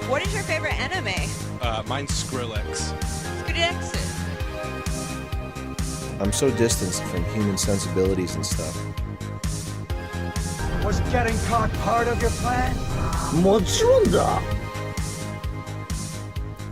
What is your favorite anime? Mine's Skrillex. Skrillex. I'm so distanced from human sensibilities and stuff. Was getting caught part of your plan?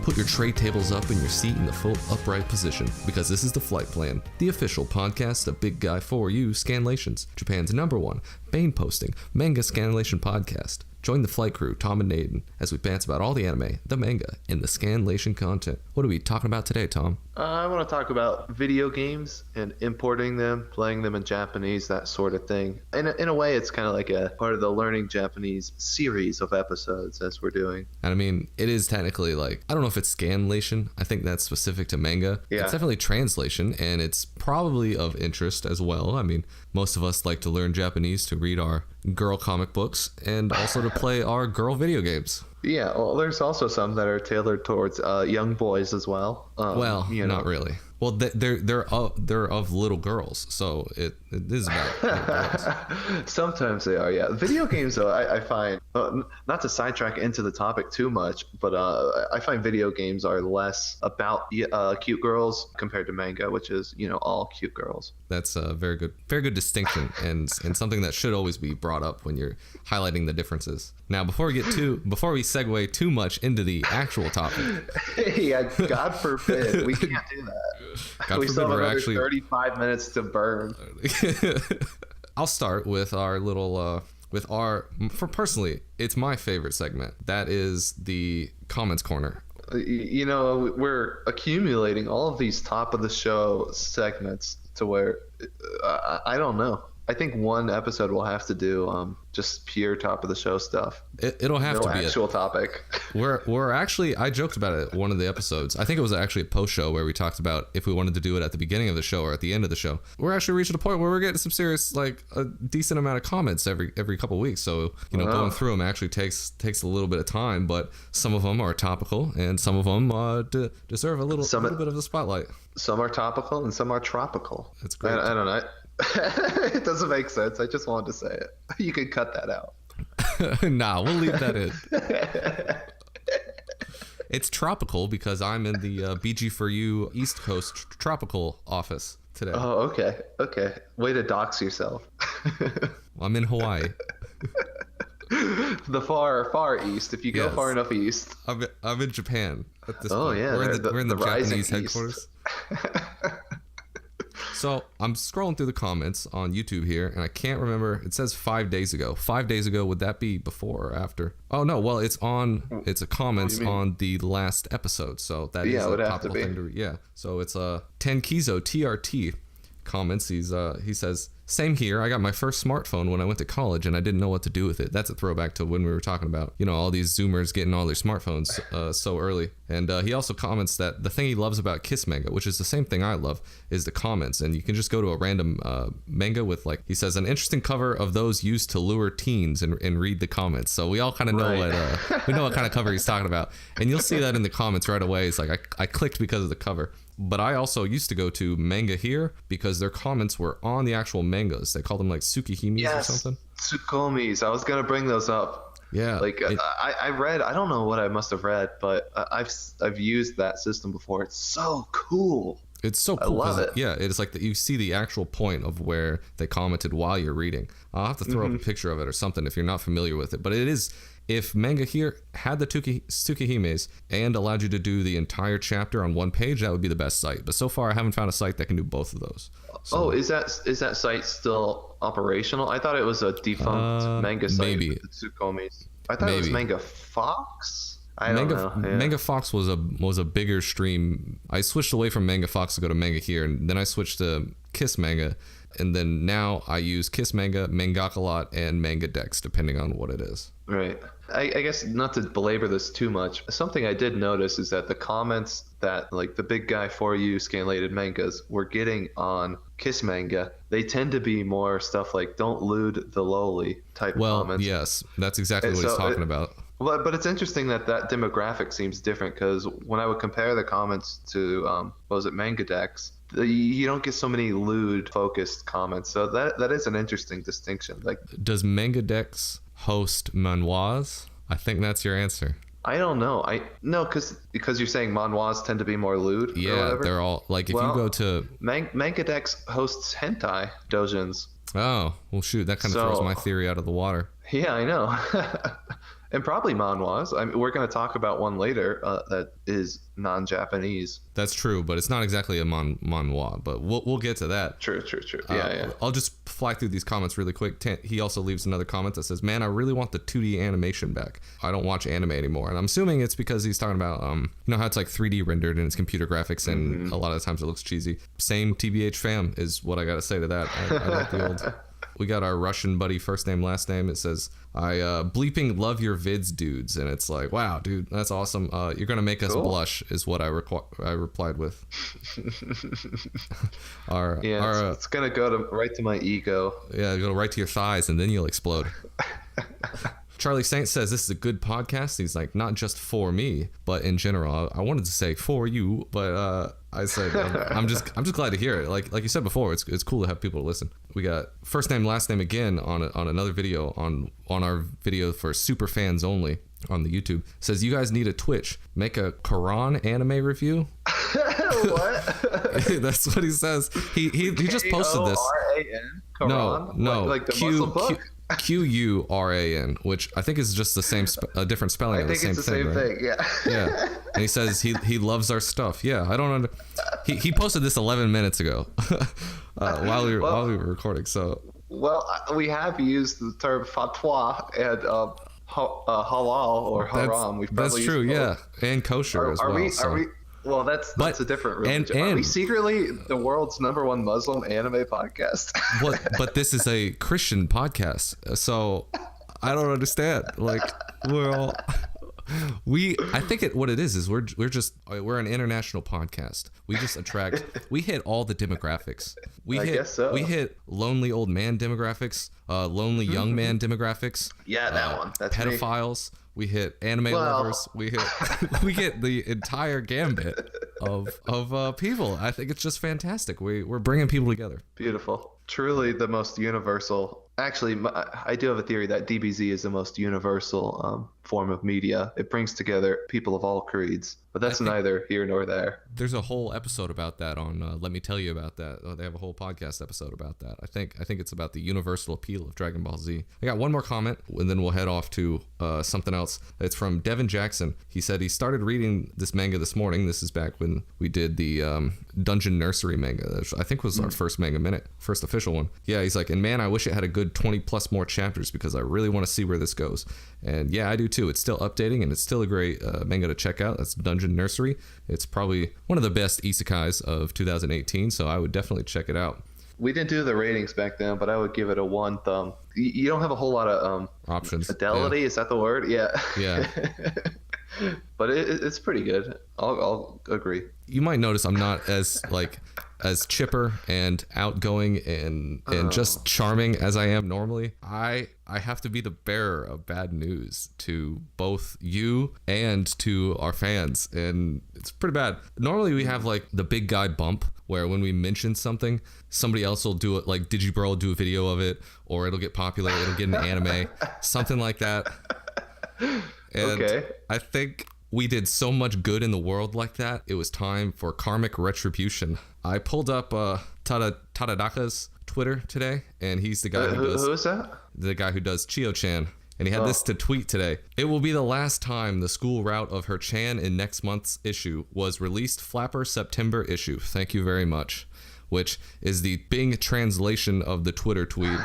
Put your tray tables up and your seat in the full upright position, because this is the Flight Plan, the official podcast of Big Guy 4U Scanlations, Japan's #1 Bane posting manga scanlation podcast. Join the flight crew, Tom and Naden, as we bants about all the anime, the manga, and the scanlation content. What are we talking about today, Tom? I want to talk about video games and importing them, playing them in Japanese, that sort of thing. In a way, it's kind of like a part of the Learning Japanese series of episodes as we're doing. And I mean, it is technically like, I don't know if it's scanlation. I think that's specific to manga. Yeah. It's definitely translation, and it's probably of interest as well. I mean, most of us like to learn Japanese to read our girl comic books and also to play our girl video games. Yeah, well, there's also some that are tailored towards young boys as well. Well, not really. Well, they're of little girls, so it is about little girls. Sometimes they are, yeah. Video games, though, I find, not to sidetrack into the topic too much, but I find video games are less about cute girls compared to manga, which is, all cute girls. That's a very good distinction, and something that should always be brought up when you're highlighting the differences. Now, before we segue too much into the actual topic. Yeah, God forbid, we can't do that. God we forbid still have we're another actually 35 minutes to burn. I'll start with our little for personally, it's my favorite segment. That is the comments corner. We're accumulating all of these top of the show segments to where I don't know. I think one episode we'll have to do just pure top of the show stuff. It'll have to be no actual topic. We're actually, I joked about it one of the episodes. I think it was actually a post show where we talked about if we wanted to do it at the beginning of the show or at the end of the show. We're actually reaching a point where we're getting some serious, like a decent amount of comments every couple of weeks. So going through them actually takes a little bit of time, but some of them are topical and some of them deserve a little bit of the spotlight. Some are topical and some are tropical. That's great. I don't know. It doesn't make sense. I just wanted to say it. You can cut that out. Nah, we'll leave that in. It's tropical because I'm in the BG4U East Coast tropical office today. Oh, okay. Way to dox yourself. I'm in Hawaii. The far east. If you go far enough east. I'm in Japan at this point. Oh, yeah. We're in the Japanese East. headquarters. So I'm scrolling through the comments on YouTube here, and I can't remember. It says 5 days ago. 5 days ago, would that be before or after? Oh no, well it's a comments on the last episode, so that is a topical thing to read. Yeah, so it's Tenkizo TRT comments. He says, same here. I got my first smartphone when I went to college and I didn't know what to do with it. That's a throwback to when we were talking about, all these Zoomers getting all their smartphones so early. And he also comments that the thing he loves about Kiss manga, which is the same thing I love, is the comments. And you can just go to a random manga with, like, he says, an interesting cover of those used to lure teens and read the comments. So we all kind of know we know what kind of cover he's talking about. And you'll see that in the comments right away. It's like, I clicked because of the cover. But I also used to go to Manga Here because their comments were on the actual mangas. They call them like Tsukihimis or something. Tsukomis. I was going to bring those up. Yeah. Like I read, I don't know what I must have read, but I've used that system before. It's so cool. It's so cool. I love it. Yeah, it's like you see the actual point of where they commented while you're reading. I'll have to throw up a picture of it or something if you're not familiar with it. But it is, if Manga Here had the Tsukihimes and allowed you to do the entire chapter on one page, that would be the best site. But so far, I haven't found a site that can do both of those. So, is that site still operational? I thought it was a defunct manga site. Maybe. The Tsukomis. I thought it was Manga Fox. I don't know. Yeah. Manga Fox was a bigger stream. I switched away from Manga Fox to go to Manga Here, and then I switched to Kiss Manga, and then now I use Kiss Manga, Mangakalot, and Manga Dex, depending on what it is. Right. I guess not to belabor this too much, something I did notice is that the comments that like the Big Guy 4U scanlated mangas were getting on Kiss Manga, they tend to be more stuff like "don't lewd the lowly" type comments. Well, yes, that's exactly what he's talking about. Well, but it's interesting that demographic seems different because when I would compare the comments to Manga Dex, you don't get so many lewd focused comments. So that is an interesting distinction. Like, does Manga Dex host manhwas? I think that's your answer. I don't know. No, because you're saying manhwas tend to be more lewd. Or Yeah, whatever? they're all like, if Well, you go to, Mangadex hosts hentai dojins. oh, well, shoot, that kind of So- throws my theory out of the water. Yeah, I know. And probably manhwas. I mean, we're going to talk about one later that is non-Japanese. That's true, but it's not exactly a manhwa, but we'll get to that. True. Yeah. I'll just fly through these comments really quick. He also leaves another comment that says, "Man, I really want the 2D animation back. I don't watch anime anymore." And I'm assuming it's because he's talking about, you know how it's like 3D rendered and it's computer graphics, and a lot of the times it looks cheesy. Same TBH fam is what I gotta say to that. I like the old. We got our Russian buddy, first name, last name. It says, I bleeping love your vids, dudes. And it's like, wow, dude, that's awesome. You're going to make us blush, is what I replied with. It's going to go right to my ego. Yeah, go right to your thighs, and then you'll explode. Charlie Saint says this is a good podcast. He's like, not just for me, but in general. I wanted to say for you, but I said I'm just glad to hear it. Like you said before, it's cool to have people to listen. We got first name last name again on another video on our video for super fans only on the YouTube. Says you guys need a Twitch. Make a Quran anime review. What? That's what he says. He just posted this. Quran? Quran? No, like the Muslim book? Quran, which I think is just the same, a different spelling of the same thing. Right? Yeah. Yeah, and he says he loves our stuff. Yeah, I don't. He posted this 11 minutes ago, while we were recording. So. Well, we have used the term fatwa and halal or haram. That's true. Yeah, and kosher as well. Are we? Well, that's a different religion. Are we secretly the world's #1 Muslim anime podcast? But this is a Christian podcast, so I don't understand. Like I think what it is we're an international podcast. We just we hit all the demographics. I guess so. We hit lonely old man demographics, lonely young man demographics. Yeah, that one. That's pedophiles. Me. We hit anime lovers. We hit the entire gambit of people. I think it's just fantastic. We're bringing people together. Beautiful. Truly the most universal. Actually, I do have a theory that DBZ is the most universal form of media. It brings together people of all creeds, but that's neither here nor there. There's a whole episode about that on Let Me Tell You About That. They have a whole podcast episode about that. I think it's about the universal appeal of Dragon Ball Z. I got one more comment, and then we'll head off to something else. It's from Devin Jackson. He said he started reading this manga this morning. This is back when we did the Dungeon Nursery manga. That I think was our first Manga Minute, first official one. Yeah, he's like, and man, I wish it had a good 20 plus more chapters because I really want to see where this goes. And yeah, I do too. It's still updating, and it's still a great manga to check out. That's Dungeon Nursery. It's probably one of the best isekais of 2018, so I would definitely check it out. We didn't do the ratings back then, but I would give it a 1 thumb. You don't have a whole lot of options. Fidelity, is that the word? Yeah. Yeah. But it's pretty good. I'll agree. You might notice I'm not as chipper and outgoing and just charming as I am normally. I have to be the bearer of bad news to both you and to our fans, and it's pretty bad. Normally we have like the big guy bump where when we mention something, somebody else will do it, like Digibro will do a video of it, or it'll get popular, it'll get an anime, something like that. And okay. I think we did so much good in the world like that, it was time for karmic retribution. I pulled up Tadadaka's Twitter today, and he's the guy who does... Who is that? The guy who does Chio-chan. And he had this to tweet today. It will be the last time the school route of her Chan in next month's issue was released Flapper September issue. Thank you very much. Which is the Bing translation of the Twitter tweet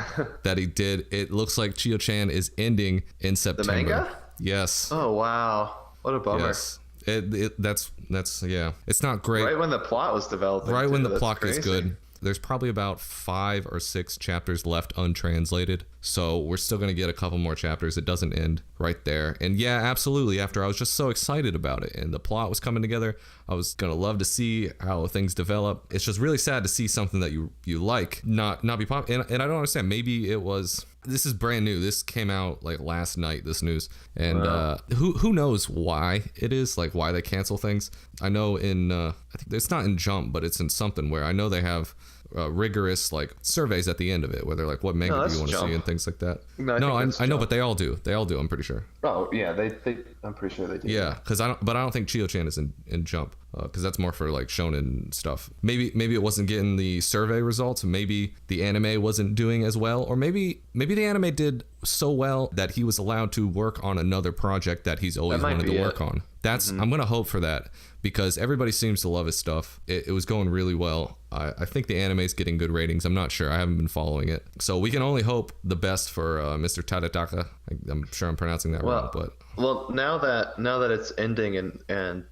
that he did. It looks like Chio-chan is ending in September. The manga? Yes. Oh, wow. What a bummer. Yes. That's yeah. It's not great. Right when the plot was developing. Right when the plot gets good. There's probably about 5 or 6 chapters left untranslated. So we're still going to get a couple more chapters. It doesn't end right there. And yeah, absolutely. After I was just so excited about it and the plot was coming together, I was going to love to see how things develop. It's just really sad to see something that you like not be popular. And I don't understand. Maybe it was... This is brand new. This came out like last night, this news. And who knows why it is, like why they cancel things. I know in, I think it's not in Jump, but it's in something where I know they have rigorous like surveys at the end of it, where they're like, what manga do you want to see and things like that. No, I know, but they all do. I'm pretty sure. Oh yeah, they I'm pretty sure they do. Yeah, because I don't think Chio-chan is in Jump, because that's more for like shonen stuff. Maybe it wasn't getting the survey results. Maybe the anime wasn't doing as well, or maybe the anime did so well that he was allowed to work on another project that he's always wanted to work on. I'm gonna hope for that, because everybody seems to love his stuff. It was going really well. I think the anime's getting good ratings. I'm not sure. I haven't been following it. So we can only hope the best for Mr. Tadataka. I'm sure I'm pronouncing that wrong, but... Well, now that it's ending and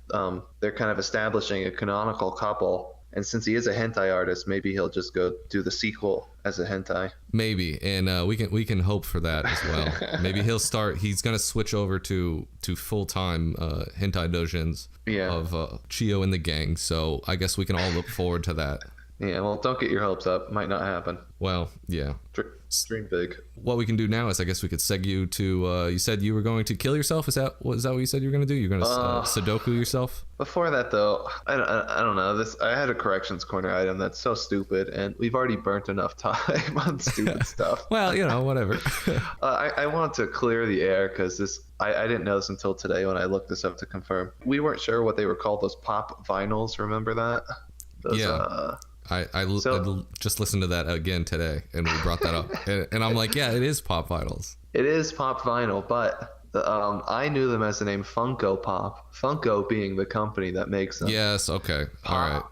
they're kind of establishing a canonical couple, and since he is a hentai artist, maybe he'll just go do the sequel as a hentai. Maybe, and we can hope for that as well. Maybe he's gonna switch over to full-time hentai dojins of Chio and the gang. So I guess we can all look forward to that. Yeah, well, don't get your hopes up. Might not happen. Well, yeah. Dream big. What we can do now is, I guess we could seg you to, you said you were going to kill yourself? Is that what you said you were going to do? You're going to Sudoku yourself? Before that, though, I don't know. I had a corrections corner item that's so stupid, and we've already burnt enough time on stupid stuff. Well, whatever. I wanted to clear the air, because I didn't know this until today when I looked this up to confirm. We weren't sure what they were called, those pop vinyls. Remember that? Yeah. I just listened to that again today, and we brought that up, and I'm like, yeah, it is pop vinyls. It is pop vinyl, but I knew them as the name Funko Pop. Funko being the company that makes them. Yes. Okay. All right.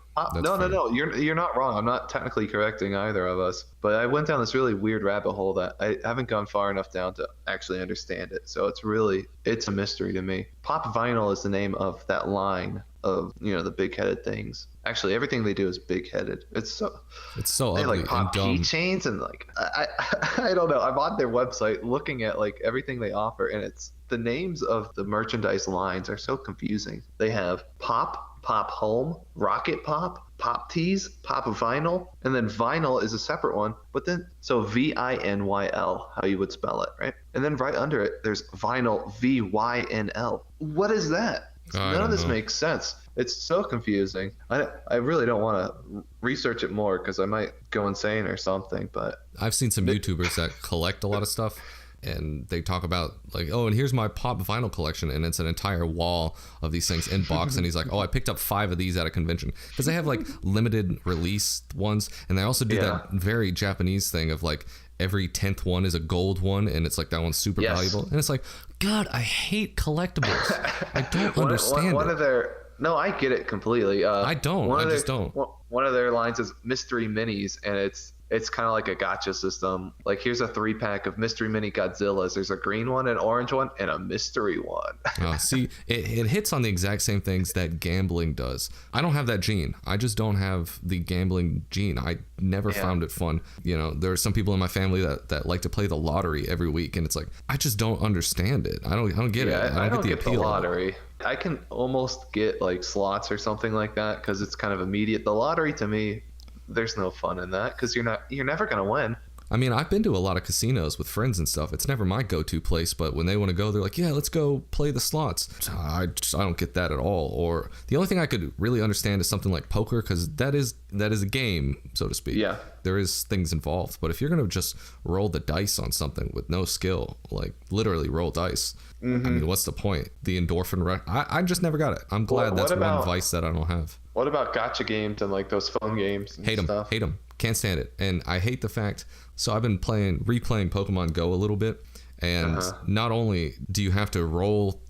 No. You're not wrong. I'm not technically correcting either of us, but I went down this really weird rabbit hole that I haven't gone far enough down to actually understand it. So it's a mystery to me. Pop vinyl is the name of that line of the big-headed things. Actually, everything they do is big-headed. It's so ugly like pop and dumb. keychains and like I don't know. I'm on their website looking at like everything they offer, and it's the names of the merchandise lines are so confusing. They have Pop Home, Rocket Pop, Pop Tees, Pop Vinyl, and then Vinyl is a separate one. But then so VINYL, how you would spell it, right? And then right under it, there's Vinyl VYNL. What is that? None of this makes sense. It's so confusing. I really don't want to research it more because I might go insane or something. But I've seen some YouTubers that collect a lot of stuff, and they talk about like, oh, and here's my pop vinyl collection, and it's an entire wall of these things in box. And he's like, oh, I picked up 5 of these at a convention, because they have like limited release ones, and they also do that very Japanese thing of like every 10th one is a gold one, and it's like that one's super valuable, and it's like, God, I hate collectibles. I don't understand one of their no, I get it completely. I don't. I just don't. One of their lines is mystery minis, and it's kind of like a gotcha system. Like, here's a 3-pack of mystery mini Godzillas. There's a green one, an orange one, and a mystery one. See, it hits on the exact same things that gambling does. I don't have that gene. I just don't have the gambling gene. I never found it fun. There are some people in my family that like to play the lottery every week, and it's like, I just don't understand it. I don't get it. I don't get the appeal. The lottery. I can almost get like slots or something like that because it's kind of immediate. The lottery, to me, there's no fun in that because you're never gonna win. I mean, I've been to a lot of casinos with friends and stuff. It's never my go-to place, but when they want to go, they're like, yeah, let's go play the slots. I don't get that at all. Or the only thing I could really understand is something like poker, because that is a game, so to speak. Yeah. There is things involved. But if you're going to just roll the dice on something with no skill, like literally roll dice, I mean, what's the point? The endorphin rush? I just never got it. I'm glad that's one vice that I don't have. What about gacha games and like those phone games and stuff? Hate them. Can't stand it. And I hate the fact, so I've been replaying Pokemon Go a little bit, and not only do you have to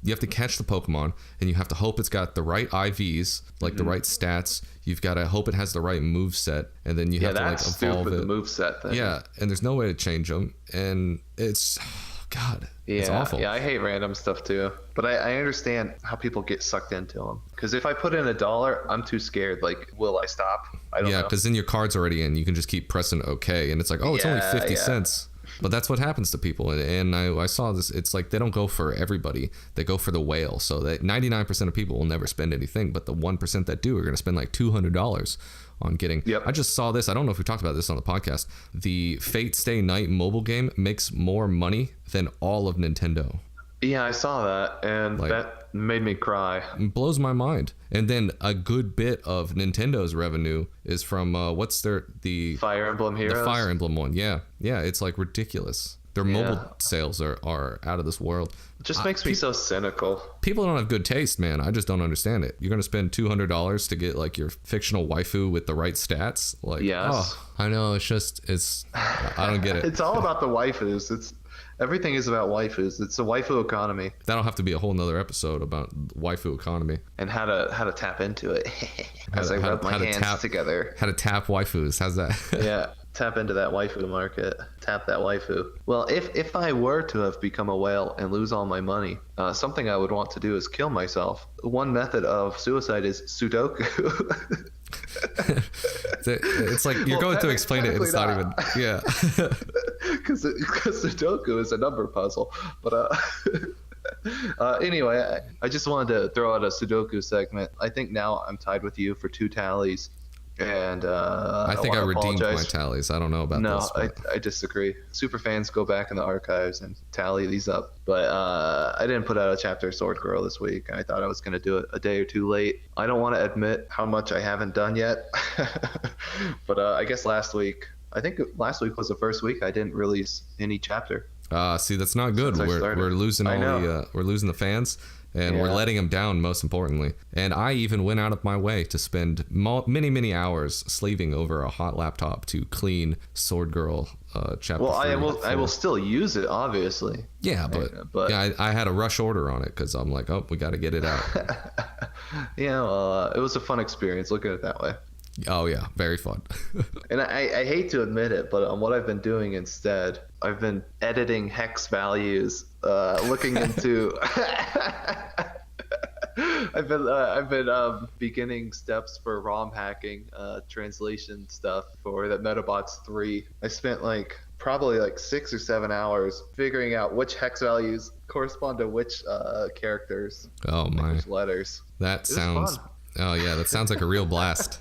you have to catch the Pokemon, and you have to hope it's got the right IVs, like the right stats. You've got to hope it has the right move set, and then you have to like evolve it. The move set thing. Yeah, and there's no way to change them, and it's God, it's awful. Yeah, I hate random stuff too, but I understand how people get sucked into them. Because if I put in $1, I'm too scared. Like, will I stop? I don't know. Yeah, because then your card's already in. You can just keep pressing OK, and it's like, oh, it's only 50 cents. But that's what happens to people. And I saw this. It's like they don't go for everybody. They go for the whale. So that 99% of people will never spend anything, but the 1% that do are going to spend like $200 on getting. I just saw this. I don't know if we talked about this on the podcast. The Fate Stay Night mobile game makes more money than all of Nintendo. Yeah, I saw that, and Like- that made me cry. It blows my mind. And then a good bit of Nintendo's revenue is from the Fire Emblem Heroes. Fire Emblem one. Yeah, it's like ridiculous. Their mobile sales are out of this world. It just makes me so cynical. People don't have good taste, man. I just don't understand it. You're gonna spend $200 to get like your fictional waifu with the right stats. Like, Yes. oh, I know. I don't get it. It's all about the waifus. Everything is about waifus. It's a waifu economy, That'll have to be a whole nother episode about waifu economy. and how to tap into it. As I rub my hands together. How to tap waifus. How's that? Yeah, tap into that waifu market. Tap that waifu. Well, if I were to have become a whale and lose all my money, something I would want to do is kill myself. One method of suicide is Sudoku. It's like you're going to explain it and it's not even. Yeah. Because Sudoku is a number puzzle. But anyway, I just wanted to throw out a Sudoku segment. I think now I'm tied with you for 2 tallies. And I think I redeemed my tallies. I don't know about this. No, I disagree. Super fans, go back in the archives and tally these up. But I didn't put out a chapter of Sword Girl this week. I thought I was going to do it a day or 2 late. I don't want to admit how much I haven't done yet. But I guess last week was the first week I didn't release any chapter. See, that's not good. We're losing we're losing the fans. And we're letting them down, most importantly. And I even went out of my way to spend many hours slaving over a hot laptop to clean Sword Girl chapter. Well, I will still use it, obviously. Yeah, but yeah, I had a rush order on it because I'm like, oh, we got to get it out. Yeah, well, it was a fun experience. Look at it that way. Oh yeah, very fun. And I hate to admit it, but what I've been doing instead, I've been editing hex values, looking into. I've been beginning steps for ROM hacking, translation stuff for the Metabots 3. I spent probably 6 or 7 hours figuring out which hex values correspond to which characters. Oh my! Which letters. That sounds. Fun. Oh yeah, that sounds like a real blast.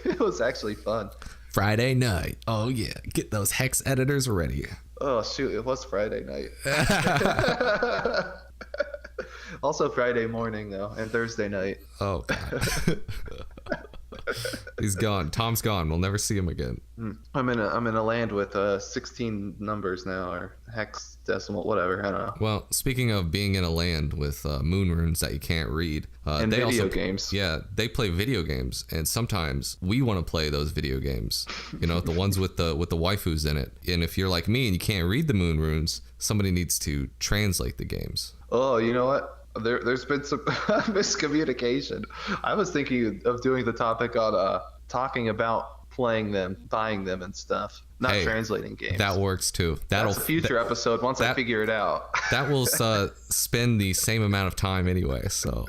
It was actually fun. Friday night. Oh yeah, get those hex editors ready. Oh shoot, it was Friday night. Also Friday morning though, and Thursday night. Oh god. He's gone. Tom's gone. We'll never see him again. I'm in a land with 16 numbers now, or hex decimal, whatever. I don't know. Well, speaking of being in a land with moon runes that you can't read, and they video also, games. Yeah, they play video games, and sometimes we want to play those video games. You know, the ones with the waifus in it. And if you're like me and you can't read the moon runes, somebody needs to translate the games. Oh, you know what? There's been some miscommunication. I was thinking of doing the topic on talking about playing them, buying them and stuff, not translating games. That works too. That's a future episode once I figure it out. That will spend the same amount of time anyway, so.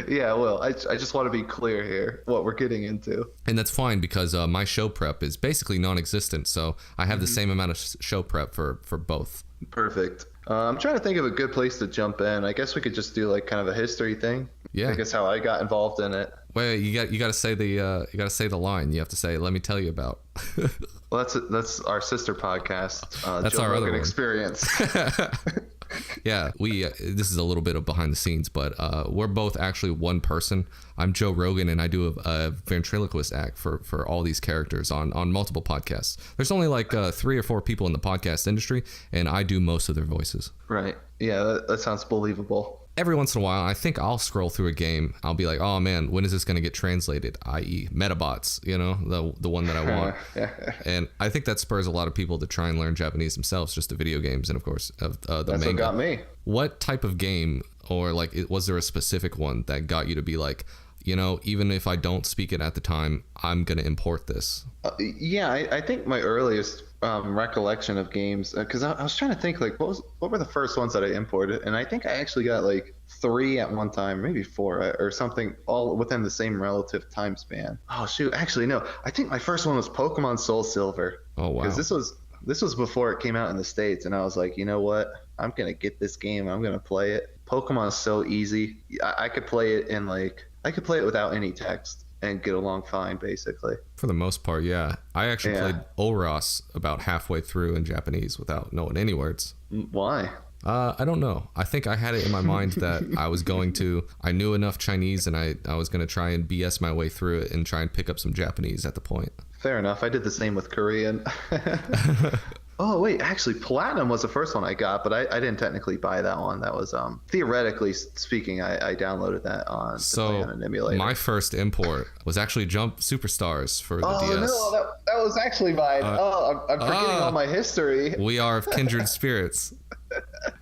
Yeah, well, I just want to be clear here what we're getting into. And that's fine because my show prep is basically non-existent, so I have the same amount of show prep for both. Perfect. I'm trying to think of a good place to jump in. I guess we could just do kind of a history thing. Yeah. I guess how I got involved in it. Wait, you got to say the line. You have to say, "Let me tell you about." Well, that's our sister podcast. That's Joe our Rogan other one. Experience. Yeah, this is a little bit of behind the scenes, but we're both actually one person. I'm Joe Rogan, and I do a ventriloquist act for all these characters on multiple podcasts. There's only 3 or 4 people in the podcast industry, and I do most of their voices. Right. Yeah, that sounds believable. Every once in a while, I think I'll scroll through a game. I'll be like, oh man, when is this going to get translated? I.e. Metabots, you know, the one that I want. And I think that spurs a lot of people to try and learn Japanese themselves, just the video games and, of course, the That's manga. What got me. What type of game, or was there a specific one that got you to be like, you know, even if I don't speak it at the time, I'm going to import this? Yeah, I think my earliest recollection of games, because I was trying to think what were the first ones that I imported, and I think I actually got 3 at one time, maybe 4 or something, all within the same relative time span. Oh shoot, actually no, I think my first one was Pokemon Soul Silver. Oh wow. Because this was before it came out in the States, and I was like, you know what, I'm gonna get this game, I'm gonna play it. Pokemon is so easy. I could play it in I could play it without any text and get along fine, basically. For the most part, yeah. I actually played Oros about halfway through in Japanese without knowing any words. Why? I don't know. I think I had it in my mind that I knew enough Chinese and I was going to try and BS my way through it and try and pick up some Japanese at the point. Fair enough. I did the same with Korean. Oh, wait, actually, Platinum was the first one I got, but I didn't technically buy that one. That was, theoretically speaking, I downloaded that on, to play on an emulator. My first import was actually Jump Superstars for the DS. Oh, no, that was actually mine. I'm forgetting all my history. We are kindred spirits.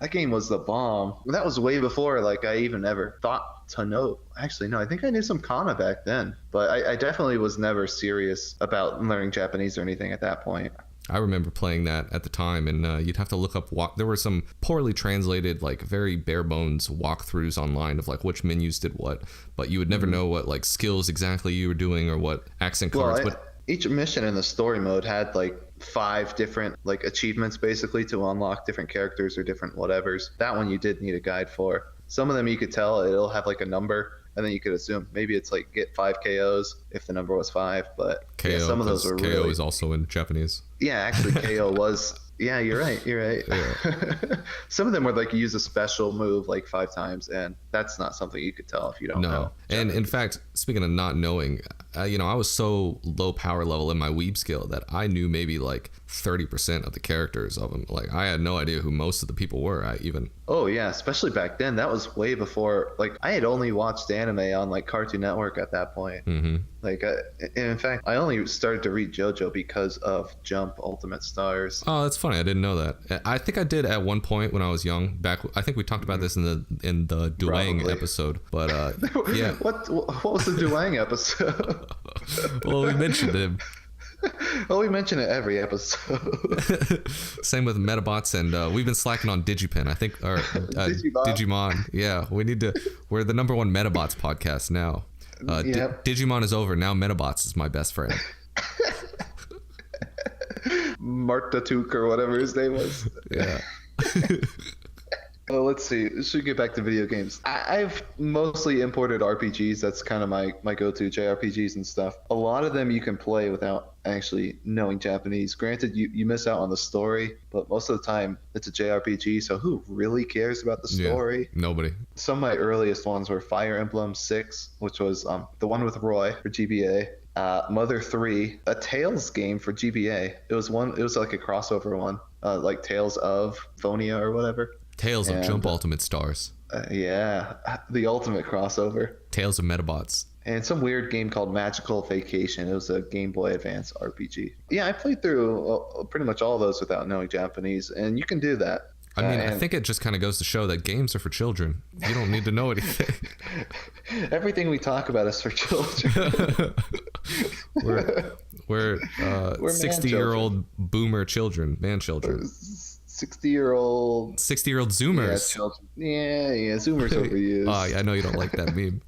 That game was the bomb. That was way before, like, I even ever thought to know. Actually, no, I think I knew some kana back then, but I definitely was never serious about learning Japanese or anything at that point. I remember playing that at the time, and you'd have to look up. There were some poorly translated, like very bare bones walkthroughs online of like which menus did what, but you would never know what like skills exactly you were doing or what accent cards. Each mission in the story mode had like 5 different like achievements basically to unlock different characters or different whatevers. That one you did need a guide for. Some of them you could tell it'll have like a number, and then you could assume maybe it's like get 5 KOs if the number was 5. But KO, yeah, some of those were KO is also in Japanese. Yeah, actually KO was. Yeah, you're right. Yeah. Some of them would like use a special move like 5 times, and that's not something you could tell if you don't know. And in fact, speaking of not knowing, I was so low power level in my weeb skill that I knew maybe like 30% of the characters of them. Like I had no idea who most of the people were. Oh yeah, especially back then. That was way before. Like I had only watched anime on like Cartoon Network at that point. Mm-hmm. Like, in fact, I only started to read JoJo because of Jump Ultimate Stars. Oh, that's funny. I didn't know that. I think I did at one point when I was young. I think we talked about this in the Duang episode. But yeah. What was the Duang episode? Well, we mentioned him. Well, we mention it every episode. Same with Metabots, and we've been slacking on Digipen, I think, or Digimon. Yeah, we're the #1 Metabots podcast now. Yep. Digimon is over. Now Metabots is my best friend. Martatuk or whatever his name was. Yeah. Well, let's see. Should we get back to video games? I've mostly imported RPGs. That's kind of my go-to, JRPGs and stuff. A lot of them you can play without actually knowing Japanese. Granted, you miss out on the story, but most of the time it's a JRPG, so who really cares about the story? Yeah, nobody. Some of my earliest ones were Fire Emblem 6, which was the one with Roy for GBA. Mother 3, a Tales game for GBA. It was like a crossover one, like Tales of Phonia or whatever. Tales of Jump Ultimate Stars. Yeah, the ultimate crossover. Tales of Metabots. And some weird game called Magical Vacation. It was a Game Boy Advance RPG. Yeah, I played through pretty much all those without knowing Japanese, and you can do that. I mean, I think it just kind of goes to show that games are for children. You don't need to know anything. Everything we talk about is for children. we're 60-year-old boomer children, man children. 60-year-old Zoomers. Yeah, Zoomers overused. Oh, I know you don't like that meme.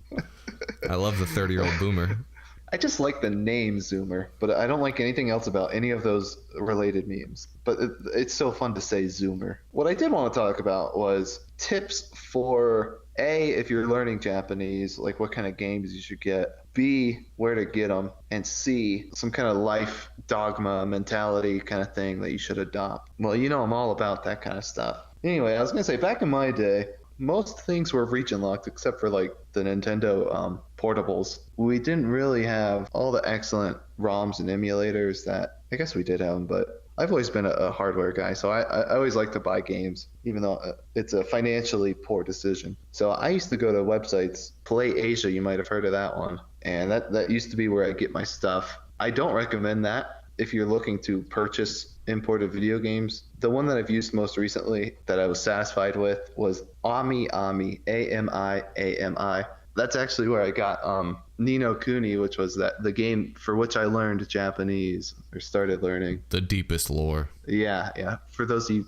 I love the 30-year-old boomer. I just like the name Zoomer, but I don't like anything else about any of those related memes. But it's so fun to say Zoomer. What I did want to talk about was tips for A, if you're learning Japanese, like what kind of games you should get. B, where to get them. And C, some kind of life dogma mentality kind of thing that you should adopt. Well, I'm all about that kind of stuff. Anyway, I was going to say, back in my day, most things were region locked except for like the Nintendo portables. We didn't really have all the excellent ROMs and emulators that, I guess we did have them, but I've always been a hardware guy, so I always like to buy games, even though it's a financially poor decision. So I used to go to websites, Play Asia, you might have heard of that one, and that used to be where I get my stuff. I don't recommend that if you're looking to purchase imported video games. The one that I've used most recently that I was satisfied with was Ami, AMI. That's actually where I got Ni no Kuni, which was the game for which I learned Japanese, or started learning. The deepest lore. Yeah. For those of you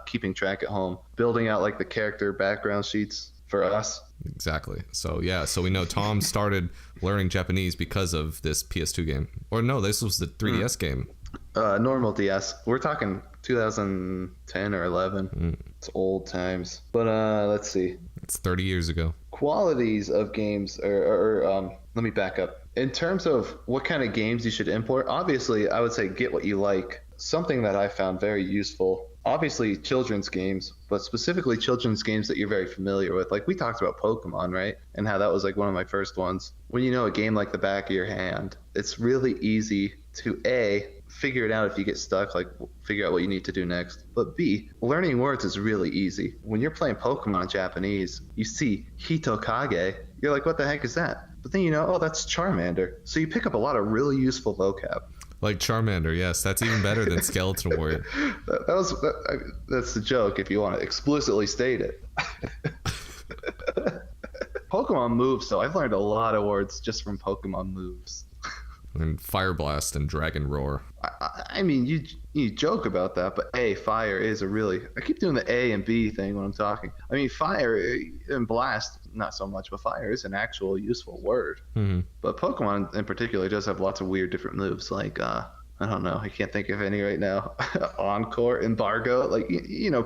keeping track at home, building out like the character background sheets for us. Exactly. So we know Tom started learning Japanese because of this PS2 game. Or no, this was the 3DS game. Normal DS. We're talking 2010 or 11. It's old times. But let's see. It's 30 years ago. Qualities of games, or let me back up. In terms of what kind of games you should import, obviously I would say get what you like. Something that I found very useful obviously children's games, but specifically children's games that you're very familiar with. Like we talked about Pokemon, right? And how that was like one of my first ones. When you know a game like the back of your hand, it's really easy to figure it out if you get stuck, like figure out what you need to do next. But B, learning words is really easy. When you're playing Pokemon in Japanese, you see Hitokage, you're like, what the heck is that? But then you know, oh, that's Charmander. So you pick up a lot of really useful vocab. Like Charmander, yes, that's even better than Skeleton Warrior. That's the joke if you want to explicitly state it. Pokemon moves, so I've learned a lot of words just from Pokemon moves. And Fire Blast and Dragon Roar. I mean, you joke about that, but fire is a really... I keep doing the A and B thing when I'm talking. I mean, fire and blast, not so much, but fire is an actual useful word. Mm-hmm. But Pokemon in particular does have lots of weird different moves, like, I don't know, I can't think of any right now. Encore, Embargo, like,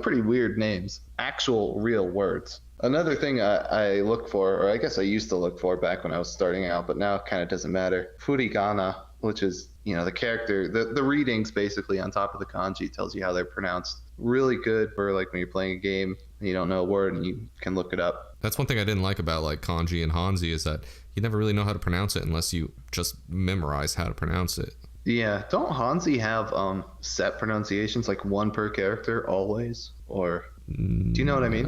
pretty weird names. Actual real words. Another thing I look for, or I guess I used to look for back when I was starting out, but now it kind of doesn't matter. Furigana, which is, the character, the readings basically on top of the kanji tells you how they're pronounced. Really good for like when you're playing a game and you don't know a word and you can look it up. That's one thing I didn't like about like kanji and hanzi is that you never really know how to pronounce it unless you just memorize how to pronounce it. Yeah, don't Hanzi have set pronunciations, like one per character always? Or do you know what I mean?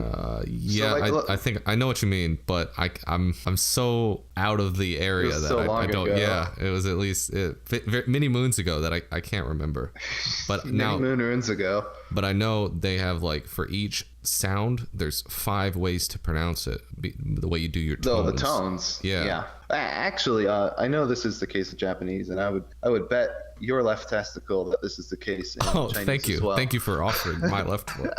Yeah, so like, I think I know what you mean, but I'm so out of the area that I don't. Ago. Yeah, it was at least many moons ago that I can't remember. But now many moons ago. But I know they have like for each sound, there's 5 ways to pronounce it. The way you do your tones. Oh, the tones. Yeah. Actually, I know this is the case in Japanese, and I would bet your left testicle that this is the case in Chinese thank you. as well. Thank you for offering my left foot.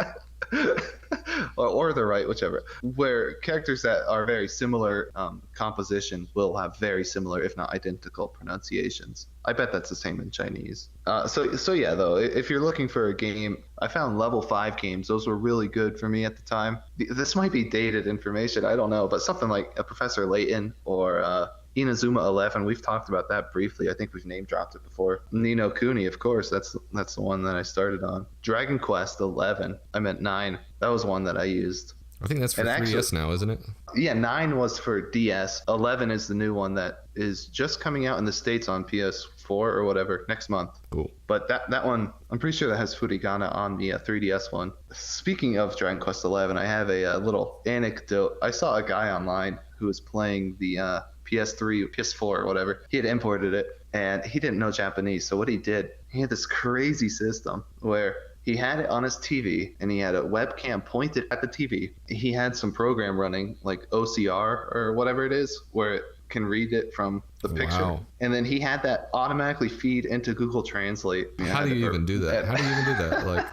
or the right, whichever, where characters that are very similar composition will have very similar, if not identical, pronunciations. I bet that's the same in Chinese. So yeah, though, if you're looking for a game, I found level 5 games. Those were really good for me at the time. This might be dated information, I don't know, but something like a Professor Layton or Inazuma 11, we've talked about that briefly. I think we've name dropped it before. Ni no Kuni, of course, that's the one that I started on. Dragon Quest 11, I meant 9. That was one that I used. I think that's for 3DS now, isn't it? Yeah, 9 was for DS. 11 is the new one that is just coming out in the States on PS4 or whatever next month. Cool. But that one, I'm pretty sure that has Furigana on the 3DS one. Speaking of Dragon Quest 11, I have a little anecdote. I saw a guy online who was playing the PS3 or PS4 or whatever. He had imported it and he didn't know Japanese. So what he did, he had this crazy system where he had it on his TV and he had a webcam pointed at the TV. He had some program running like OCR or whatever it is where it can read it from the picture. Wow. And then he had that automatically feed into Google Translate. How do you even do that? How do you even do that? Like,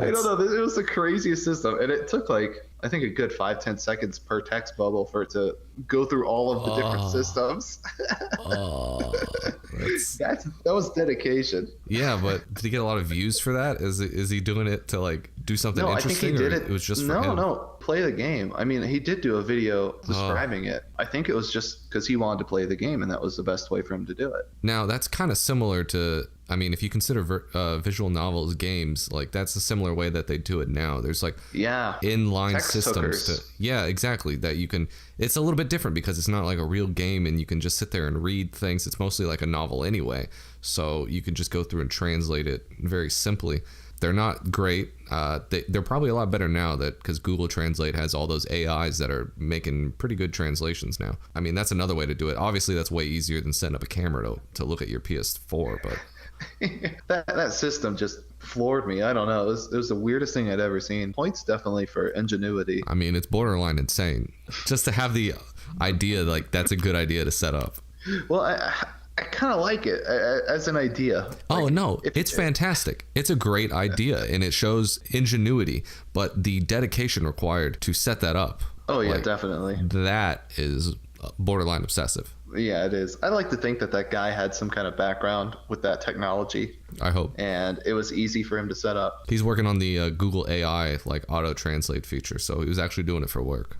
I don't know. It was the craziest system. And it took like, I think a good 5-10 seconds per text bubble for it to go through all of the different systems. That was dedication. Yeah, but did he get a lot of views for that? Is he doing it to like do something interesting? I think he did it was just for him? No, play the game. I mean, he did do a video describing it. I think it was just because he wanted to play the game and that was the best way for him to do it. Now, that's kind of similar to, I mean, if you consider visual novels games, like that's a similar way that they do it now. There's like inline systems yeah, exactly, that you can, it's a little bit different because it's not like a real game and you can just sit there and read things. It's mostly like a novel anyway, so you can just go through and translate it very simply. They're not great. They're probably a lot better now that because Google Translate has all those AIs that are making pretty good translations now. I mean, that's another way to do it. Obviously, that's way easier than setting up a camera to look at your PS4, but that system just floored me. I don't know. It was the weirdest thing I'd ever seen. Points definitely for ingenuity. I mean, it's borderline insane just to have the idea like that's a good idea to set up. Well, I kind of like it as an idea. Oh, no, it's fantastic. It's a great idea and it shows ingenuity, but the dedication required to set that up. Oh, yeah, definitely. That is borderline obsessive. Yeah, it is. I like to think that guy had some kind of background with that technology. I hope. And it was easy for him to set up. He's working on the Google AI like auto translate feature, so he was actually doing it for work.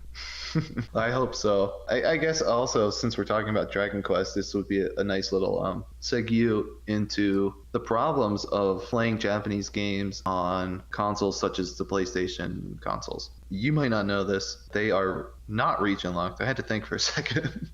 I hope so. I guess also, since we're talking about Dragon Quest, this would be a nice little segue into the problems of playing Japanese games on consoles such as the PlayStation consoles. You might not know this. They are not region locked. I had to think for a second.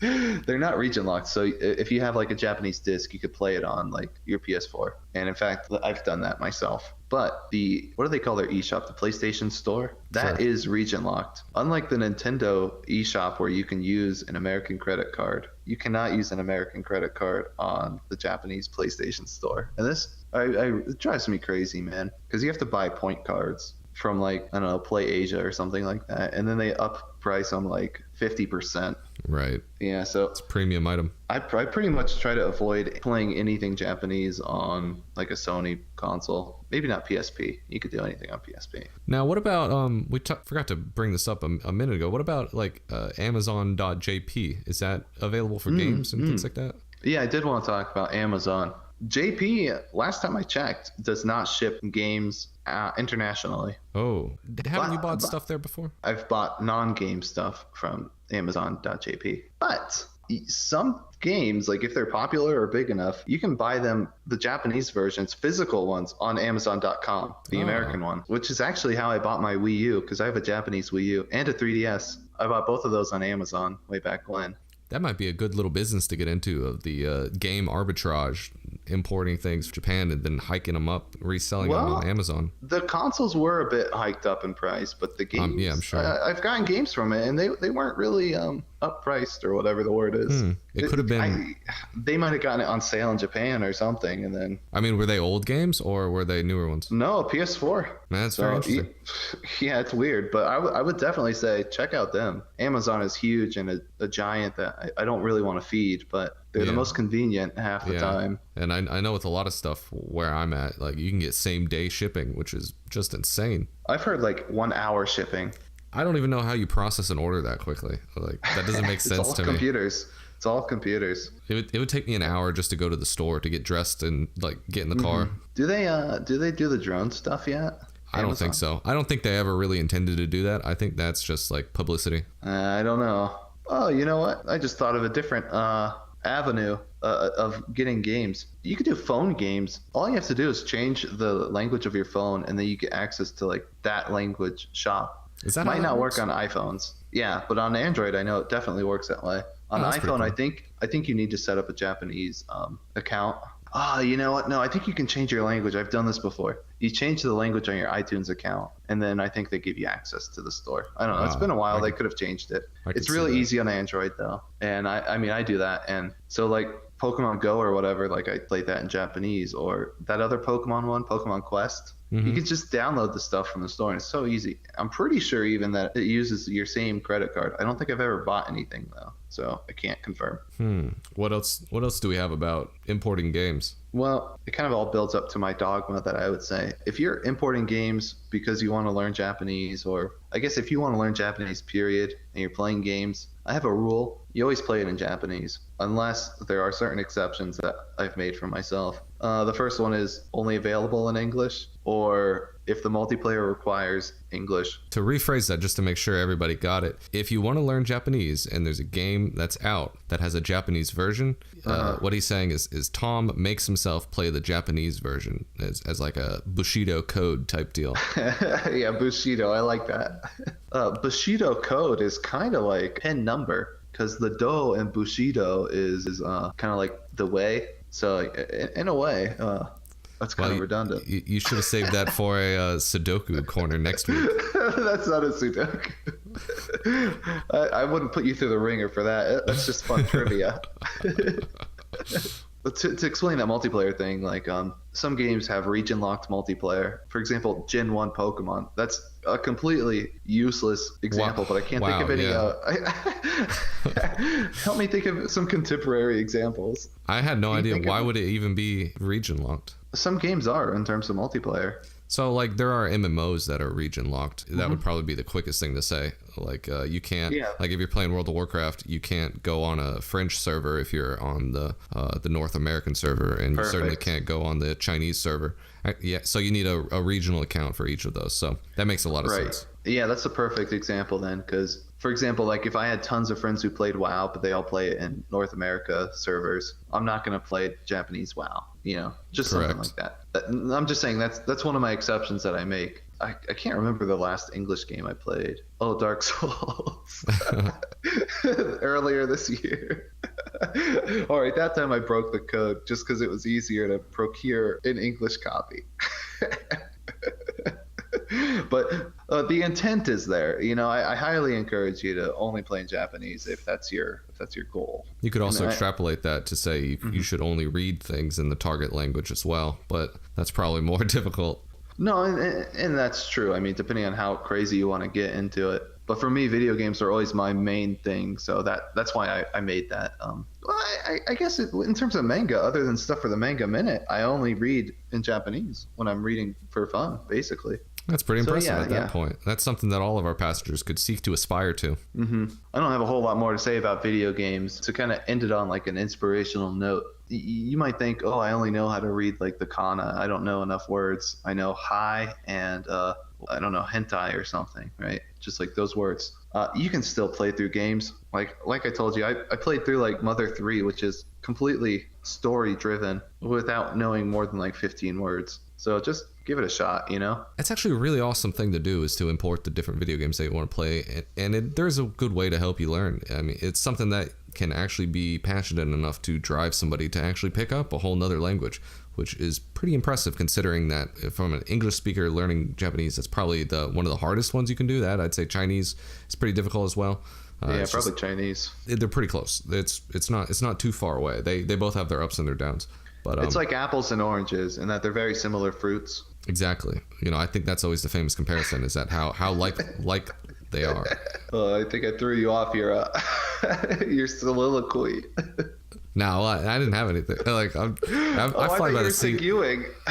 They're not region locked. So if you have like a Japanese disc, you could play it on like your PS4. And in fact, I've done that myself. But what do they call their eShop? The PlayStation Store? That is region locked. Unlike the Nintendo eShop where you can use an American credit card, you cannot use an American credit card on the Japanese PlayStation Store. And this it drives me crazy, man, because you have to buy point cards from like, I don't know, Play Asia or something like that, and then they up price them like 50%. Right. Yeah, so it's a premium item. I pretty much try to avoid playing anything Japanese on like a Sony console. Maybe not PSP. You could do anything on PSP. Now, what about forgot to bring this up a minute ago. What about like Amazon.jp? Is that available for games and things like that? Yeah, I did want to talk about Amazon. JP, last time I checked, does not ship games internationally. Oh, haven't you bought stuff there before? I've bought non-game stuff from Amazon.jp. But some games, like if they're popular or big enough, you can buy them, the Japanese versions, physical ones, on Amazon.com, the American one, which is actually how I bought my Wii U, because I have a Japanese Wii U and a 3DS. I bought both of those on Amazon way back when. That might be a good little business to get into, of the game arbitrage, importing things from Japan and then hiking them up, reselling them on Amazon. The consoles were a bit hiked up in price, but the games, yeah, I'm sure. I've gotten games from it, and they weren't really up priced, or whatever the word is. It could have been. They might have gotten it on sale in Japan or something, and then. I mean, were they old games or were they newer ones? No, PS4. Man, that's very interesting. Yeah, it's weird, but I would definitely say check out them. Amazon is huge and a giant that I don't really want to feed, but they're the most convenient half the time. And I know with a lot of stuff where I'm at, like you can get same day shipping, which is just insane. I've heard like 1 hour shipping. I don't even know how you process an order that quickly. Like that doesn't make sense to me. It's all computers. It would take me an hour just to go to the store to get dressed and like get in the car. Do they do the drone stuff yet? I don't think so. I don't think they ever really intended to do that. I think that's just like publicity. I don't know. Oh, you know what? I just thought of a different avenue of getting games. You could do phone games. All you have to do is change the language of your phone, and then you get access to like that language shop. Is that might not work on iPhones? Yeah, but on Android, I know it definitely works that way. On iPhone, cool. I think you need to set up a Japanese account. You know what? No, I think you can change your language. I've done this before. You change the language on your iTunes account, and then I think they give you access to the store. I don't know. It's been a while. They could have changed it. It's really easy on Android, though. And I mean, I do that. And so, like, Pokemon Go or whatever, like, I played that in Japanese. Or that other Pokemon one, Pokemon Quest. You can just download the stuff from the store, and it's so easy. I'm pretty sure even that it uses your same credit card. I don't think I've ever bought anything, though, so I can't confirm. What else do we have about importing games? Well, it kind of all builds up to my dogma that I would say. If you're importing games because you want to learn Japanese, or I guess if you want to learn Japanese, period, and you're playing games, I have a rule. You always play it in Japanese, unless there are certain exceptions that I've made for myself. The first one is only available in English, or if the multiplayer requires English. To rephrase that, just to make sure everybody got it, if you want to learn Japanese and there's a game that's out that has a Japanese version, what he's saying is Tom makes himself play the Japanese version as like a Bushido code type deal. Yeah, Bushido, I like that. Bushido code is kind of like pin number, because the do in Bushido is kind of like the way. So in a way, that's kind of redundant. You should have saved that for a Sudoku corner next week. That's not a Sudoku. I wouldn't put you through the ringer for that. That's just fun trivia. But to explain that multiplayer thing, like some games have region-locked multiplayer. For example, Gen 1 Pokemon. That's a completely useless example, but I can't think of any. Help me think of some contemporary examples. I had no idea. Why would it even be region-locked? Some games are in terms of multiplayer. So like there are MMOs that are region locked. That would probably be the quickest thing to say. Like you can't like if you're playing World of Warcraft, you can't go on a French server if you're on the North American server, and you certainly can't go on the Chinese server. Yeah, so you need a regional account for each of those. So that makes a lot of sense. Yeah, that's a perfect example then, because for example, like if I had tons of friends who played WoW, but they all play it in North America servers, I'm not going to play Japanese WoW, just something like that. I'm just saying that's one of my exceptions that I make. I can't remember the last English game I played. Oh, Dark Souls. Earlier this year. All right, that time I broke the code just because it was easier to procure an English copy. But the intent is there. I highly encourage you to only play in Japanese if that's your goal. You could also extrapolate that to say you should only read things in the target language as well, but that's probably more difficult. No, and that's true. I mean, depending on how crazy you want to get into it. But for me, video games are always my main thing, so that's why I made that. I guess in terms of manga, other than stuff for the Manga Minute, I only read in Japanese when I'm reading for fun, basically. That's pretty impressive at that point. That's something that all of our passengers could seek to aspire to. I don't have a whole lot more to say about video games. To kind of end it on like an inspirational note, you might think, oh, I only know how to read like the kana. I don't know enough words. I know hi and I don't know, hentai or something, right? Just like those words. You can still play through games. Like I told you, I played through like Mother 3, which is completely story driven without knowing more than like 15 words. So just give it a shot, It's actually a really awesome thing to do, is to import the different video games that you want to play. And there's a good way to help you learn. I mean, it's something that can actually be passionate enough to drive somebody to actually pick up a whole nother language, which is pretty impressive considering that from an English speaker learning Japanese, that's probably one of the hardest ones you can do that. I'd say Chinese is pretty difficult as well. Yeah, probably Chinese. They're pretty close. It's not too far away. They both have their ups and their downs. But it's like apples and oranges in that they're very similar fruits. Exactly. I think that's always the famous comparison, is that how like they are. Well, I think I threw you off your soliloquy. No, I didn't have anything. Like I fly by the seat.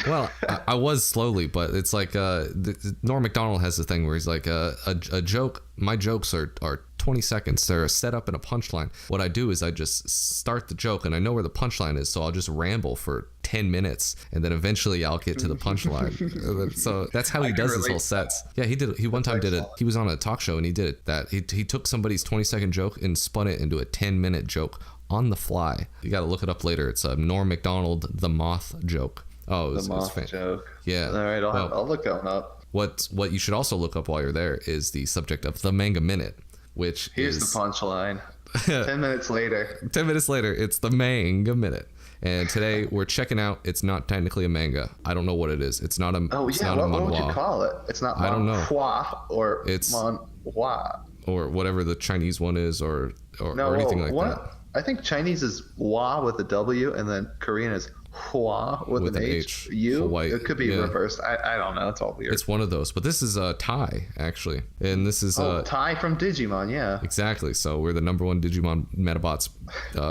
Well, I was slowly, but it's like Norm Macdonald has the thing where he's like a joke. My jokes are 20 seconds. They're a setup and a punchline. What I do is I just start the joke and I know where the punchline is, so I'll just ramble for 10 minutes and then eventually I'll get to the punchline. So that's how he does his whole sets. Yeah, he did. He one time did it. He was on a talk show and he did it. That he took somebody's 20-second joke and spun it into a 10-minute joke on the fly. You got to look it up later. It's a Norm Macdonald the Moth joke. Oh, the Moth joke. Yeah. All right, I'll look that one up. What you should also look up while you're there is the subject of the Manga Minute, which here's the punchline. 10 minutes later. 10 minutes later, it's the Manga Minute. And today we're checking out. It's not technically a manga. I don't know what it is. It's not a. Oh yeah. What would you call it? It's not. I don't know. Or it's manhua. Or whatever the Chinese one is, or anything like that. I think Chinese is wa with a W, and then Korean is hua with an H. Hawaii. It could be reversed. I don't know. It's all weird. It's one of those. But this is Thai, actually. And this is Thai from Digimon, yeah. Exactly. So we're the #1 Digimon Metabots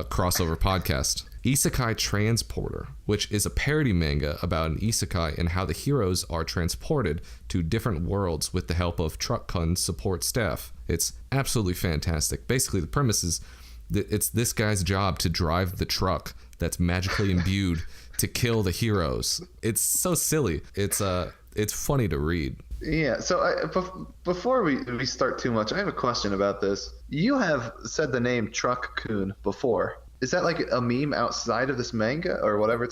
crossover podcast. Isekai Transporter, which is a parody manga about an isekai and how the heroes are transported to different worlds with the help of Truck-kun support staff. It's absolutely fantastic. Basically, the premise is that it's this guy's job to drive the truck that's magically imbued to kill the heroes. It's so silly. It's funny to read. Yeah, so before we start too much, I have a question about this. You have said the name Truck-kun before. Is that like a meme outside of this manga or whatever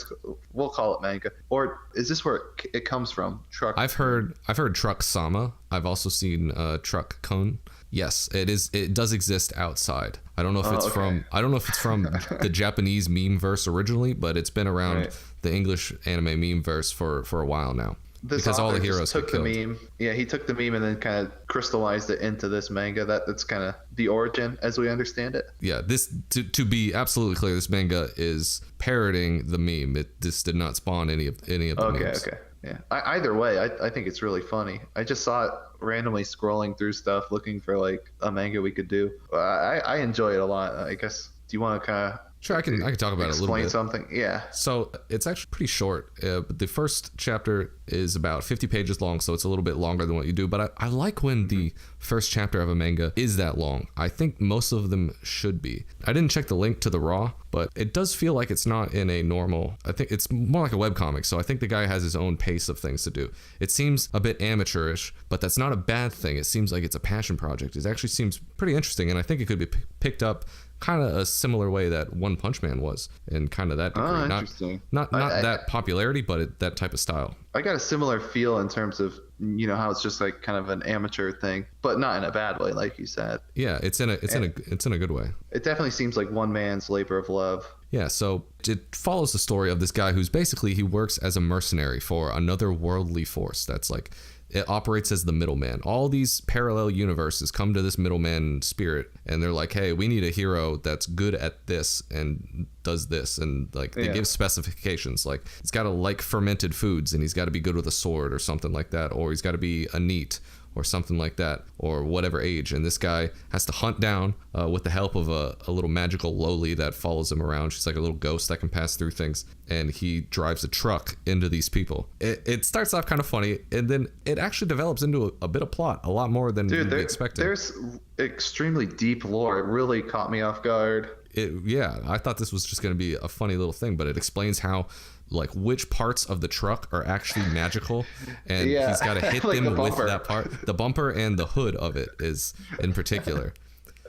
we'll call it manga, or is this where it comes from? Truck. I've heard Truck Sama. I've also seen Truck-kun. Yes, it is. It does exist outside. I don't know if it's from the Japanese meme verse originally, but it's been around the English anime meme verse for a while now. Because all the heroes took the meme. Yeah, he took the meme and then kind of crystallized it into this manga. That's kind of the origin as we understand it. Yeah, this to be absolutely clear, this manga is parroting the meme. This did not spawn any of the memes. Okay. Yeah. Either way, I think it's really funny. I just saw it randomly scrolling through stuff looking for like a manga we could do. I enjoy it a lot. I guess. Do you want to kind of? Sure, I can talk about it a little bit. Explain something. Yeah. So it's actually pretty short. But the first chapter is about 50 pages long, so it's a little bit longer than what you do. But I like when the first chapter of a manga is that long. I think most of them should be. I didn't check the link to the raw, but it does feel like it's not in a normal, I think it's more like a webcomic, so I think the guy has his own pace of things to do. It seems a bit amateurish, but that's not a bad thing. It seems like it's a passion project. It actually seems pretty interesting, and I think it could be picked up kind of a similar way that One Punch Man was, in kind of that degree. Oh, interesting. Not that popularity, but that type of style. I got a similar feel in terms of, you know, how it's just like kind of an amateur thing, but not in a bad way, like you said. Yeah, it's in a good way. It definitely seems like one man's labor of love. Yeah, so it follows the story of this guy who's basically, he works as a mercenary for another worldly force that's like, it operates as the middleman. All these parallel universes come to this middleman spirit, and they're like, hey, we need a hero that's good at this and does this, and like they give specifications, like he's got to like fermented foods, and he's got to be good with a sword or something like that, or he's got to be a NEET or something like that, or whatever age. And this guy has to hunt down with the help of a little magical lowly that follows him around. She's like a little ghost that can pass through things, and he drives a truck into these people. It starts off kind of funny, and then it actually develops into a bit of plot, a lot more than you'd be expecting. There's extremely deep lore. It really caught me off guard. I thought this was just going to be a funny little thing, but it explains how, like, which parts of the truck are actually magical, and he's got to hit like them with that part. The bumper and the hood of it is in particular.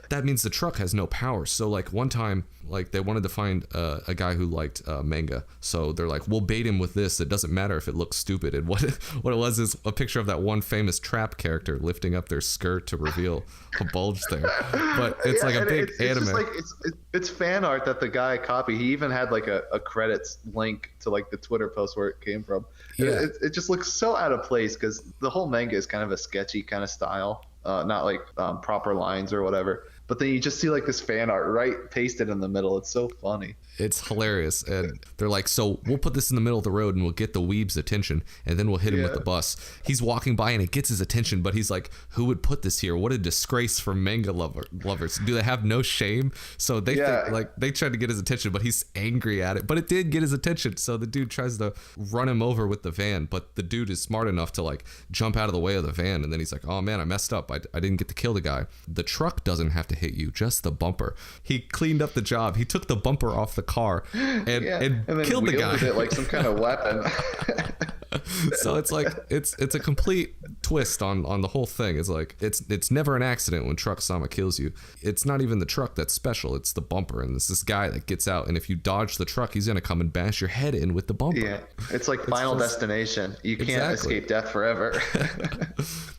That means the truck has no power. So like one time, like they wanted to find a guy who liked manga, so they're like, we'll bait him with this. It doesn't matter if it looks stupid. And what it was is a picture of that one famous trap character lifting up their skirt to reveal a bulge there. But it's like a big anime. Just like it's fan art that the guy copied. He even had like a credits link to like the Twitter post where it came from. Yeah. It just looks so out of place because the whole manga is kind of a sketchy kind of style, not like proper lines or whatever. But then you just see like this fan art right pasted in the middle. It's so funny. It's hilarious. And they're like, so we'll put this in the middle of the road and we'll get the weeb's attention, and then we'll hit him with the bus. He's walking by and it gets his attention, but he's like, who would put this here? What a disgrace for manga lovers. Do they have no shame? So they think, like, they tried to get his attention, but he's angry at it. But it did get his attention. So the dude tries to run him over with the van, but the dude is smart enough to like jump out of the way of the van. And then he's like, oh man, I messed up. I didn't get to kill the guy. The truck doesn't have to hit you, just the bumper. He cleaned up the job. He took the bumper off the car and then killed the guy. It like some kind of weapon. So it's like it's a complete twist on the whole thing. It's like it's never an accident when Truck Sama kills you. It's not even the truck that's special, it's the bumper. And it's this guy that gets out, and if you dodge the truck, he's gonna come and bash your head in with the bumper. Yeah, it's like Final Destination. You can't escape death forever.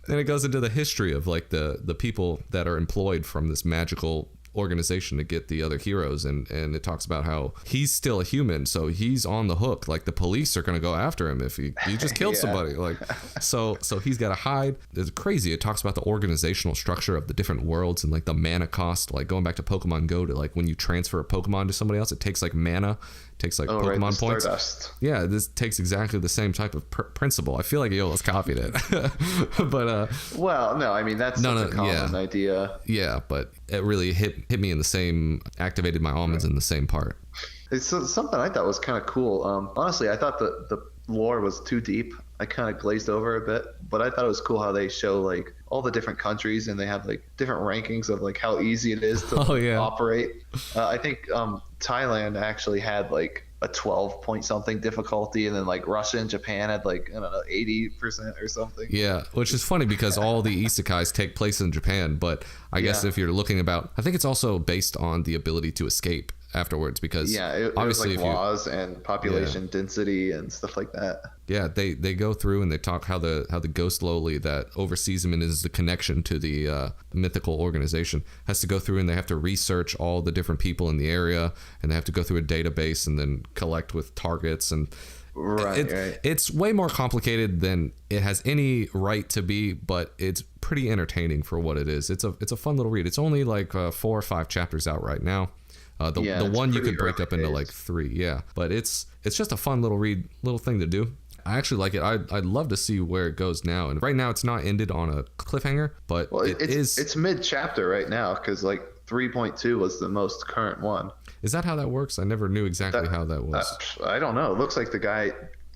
And it goes into the history of like the people that are employed from this magical organization to get the other heroes, and it talks about how he's still a human, so he's on the hook. Like the police are gonna go after him if he just killed somebody. Like so he's gotta hide. It's crazy. It talks about the organizational structure of the different worlds and like the mana cost, like going back to Pokemon Go, to like when you transfer a Pokemon to somebody else, it takes like mana, takes like Pokemon points. Stardust. Yeah, this takes exactly the same type of principle. I feel like Yolas copied it. But well, no, I mean that's such a common idea. Yeah, but it really hit me in the same, activated my almonds in the same part. It's something I thought was kind of cool. Honestly, I thought the lore was too deep. I kind of glazed over a bit, but I thought it was cool how they show like all the different countries, and they have like different rankings of like how easy it is to operate. I think Thailand actually had like a 12 point something difficulty, and then like Russia and Japan had like, I don't know, 80% or something. Yeah, which is funny because all the isekais take place in Japan, but I guess if you're looking about, I think it's also based on the ability to escape afterwards, because obviously was like laws and population density and stuff like that. Yeah, they go through and they talk how the ghost lowly that oversees him and is the connection to the mythical organization has to go through, and they have to research all the different people in the area, and they have to go through a database and then collect with targets, and it's way more complicated than it has any right to be, but it's pretty entertaining for what it is. It's a fun little read. It's only like 4 or 5 chapters out right now. The one you could break up into like 3, but it's just a fun little thing to do. I actually like it. I'd love to see where it goes now. And right now it's not ended on a cliffhanger, but it's mid chapter right now, because like 3.2 was the most current one. Is that how that works? I never knew exactly how that was. I don't know. It looks like the guy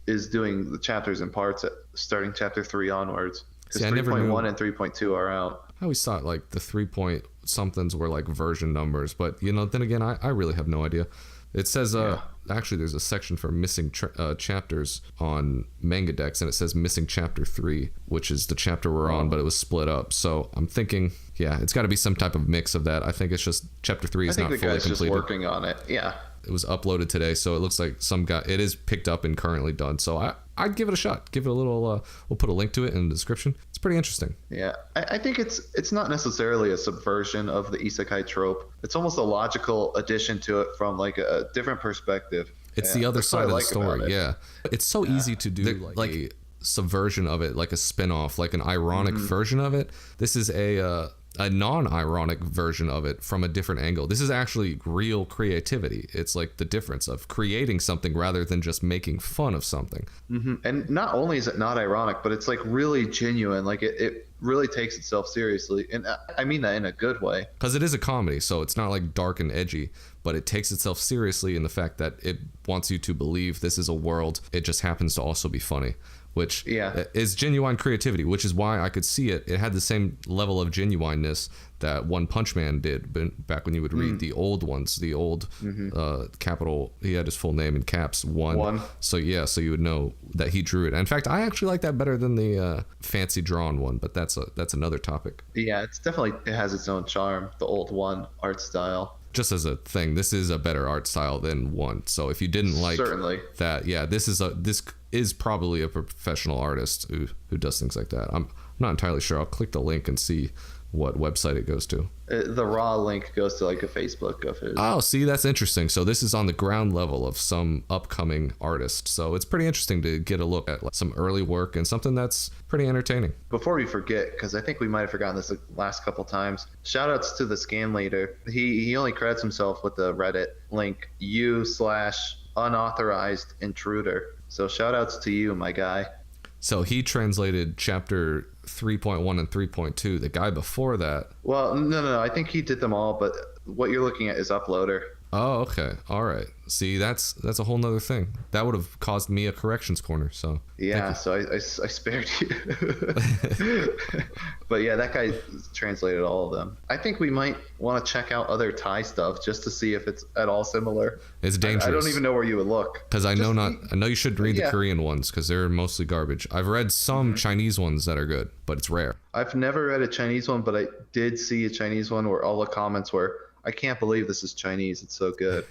is doing the chapters in parts, starting chapter 3 onwards. Because See, I never knew. 3.1 and 3.2 are out. I always thought like the 3 point somethings were like version numbers, but then again, I really have no idea. It says actually there's a section for missing chapters on MangaDex, and it says missing chapter 3, which is the chapter we're on, but it was split up. So I'm thinking, it's got to be some type of mix of that. I think it's just chapter 3 is not fully completed. I think the guy's just working on it. Yeah. It was uploaded today, so it looks like some guy. It is picked up and currently done. So I'd give it a shot. Give it a little. We'll put a link to it in the description. It's pretty interesting. Yeah, I think it's not necessarily a subversion of the isekai trope. It's almost a logical addition to it from like a different perspective. It's the other side of the story. Yeah, it's so easy to do like a subversion of it, like a spin-off, like an ironic version of it. This is a non-ironic version of it from a different angle. This is actually real creativity. It's like the difference of creating something rather than just making fun of something. And not only is it not ironic, but it's like really genuine. Like it really takes itself seriously, and I mean that in a good way. Because it is a comedy, so it's not like dark and edgy, but it takes itself seriously in the fact that it wants you to believe this is a world. It just happens to also be funny, which is genuine creativity, which is why I could see it. It had the same level of genuineness that One Punch Man did back when you would read the old ones, the old capital. He had his full name in caps, one. So you would know that he drew it. In fact, I actually like that better than the fancy drawn one, but that's another topic. Yeah, it has its own charm, the old One art style. Just as a thing, this is a better art style than One. So if you didn't like that, this is probably a professional artist who does things like that. I'm not entirely sure. I'll click the link and see what website it goes to. The raw link goes to like a Facebook of his. Oh, see, that's interesting. So this is on the ground level of some upcoming artist. So it's pretty interesting to get a look at some early work and something that's pretty entertaining. Before we forget, because I think we might have forgotten this the last couple times, shout outs to the scan leader. He only credits himself with the Reddit link u/unauthorized intruder. So shout outs to you, my guy. So he translated chapter 3.1 and 3.2. The guy before that. Well, no. I think he did them all, but what you're looking at is Uploader. Oh, okay. All right. See, that's a whole nother thing. That would have caused me a corrections corner. So yeah, so I spared you. But yeah, that guy translated all of them. I think we might want to check out other Thai stuff just to see if it's at all similar. It's dangerous. I don't even know where you would look. Because I know you should read the Korean ones because they're mostly garbage. I've read some Chinese ones that are good, but it's rare. I've never read a Chinese one, but I did see a Chinese one where all the comments were, I can't believe this is Chinese. It's so good.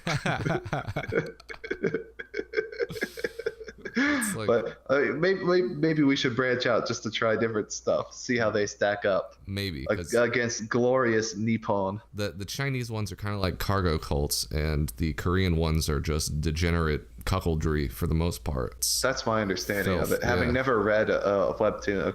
Like, but maybe we should branch out just to try different stuff, see how they stack up. Maybe against glorious Nippon. The Chinese ones are kind of like cargo cults, and the Korean ones are just degenerate cuckoldry for the most part. That's my understanding of it. Having never read a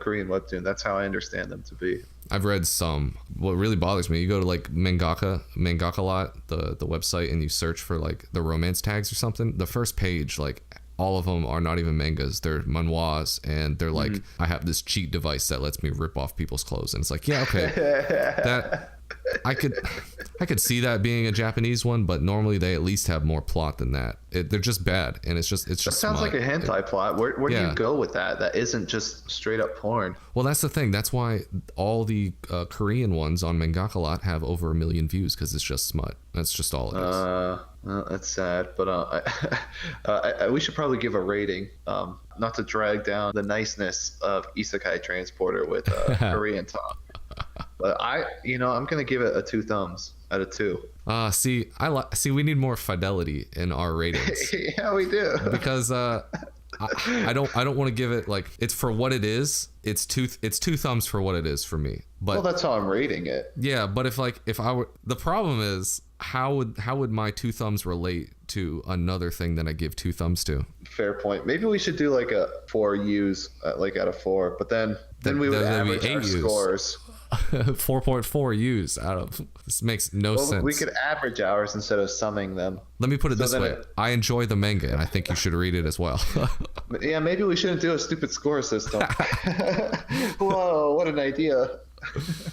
Korean webtoon, that's how I understand them to be. I've read some. What really bothers me, you go to like Mangaka Lot, the website, and you search for like the romance tags or something. The first page, like all of them are not even mangas, they're manhwas, and they're like, I have this cheat device that lets me rip off people's clothes, and it's like, yeah, okay, that I could see that being a Japanese one, but normally they at least have more plot than that. They're just bad, and it's just that sounds like a hentai plot. Where do you go with that? That isn't just straight up porn. Well, that's the thing. That's why all the Korean ones on Mangaka Lot have over 1 million views, because it's just smut. That's just all it is. Well, that's sad, but we should probably give a rating, not to drag down the niceness of Isekai Transporter with Korean talk. But I'm gonna give it a 2 thumbs out of 2. See, we need more fidelity in our ratings. Yeah, we do. Because I don't want to give it like, it's for what it is. It's 2 thumbs for what it is for me. But well, that's how I'm rating it. Yeah, but if I were, the problem is how would my 2 thumbs relate to another thing that I give 2 thumbs to? Fair point. Maybe we should do like a 4 U's like out of 4, but then we would average our scores. 4.4 U's out of this makes no sense. We could average ours instead of summing them. Let me put it this way. I enjoy the manga, and I think you should read it as well. Yeah, maybe we shouldn't do a stupid score system. Whoa, what an idea.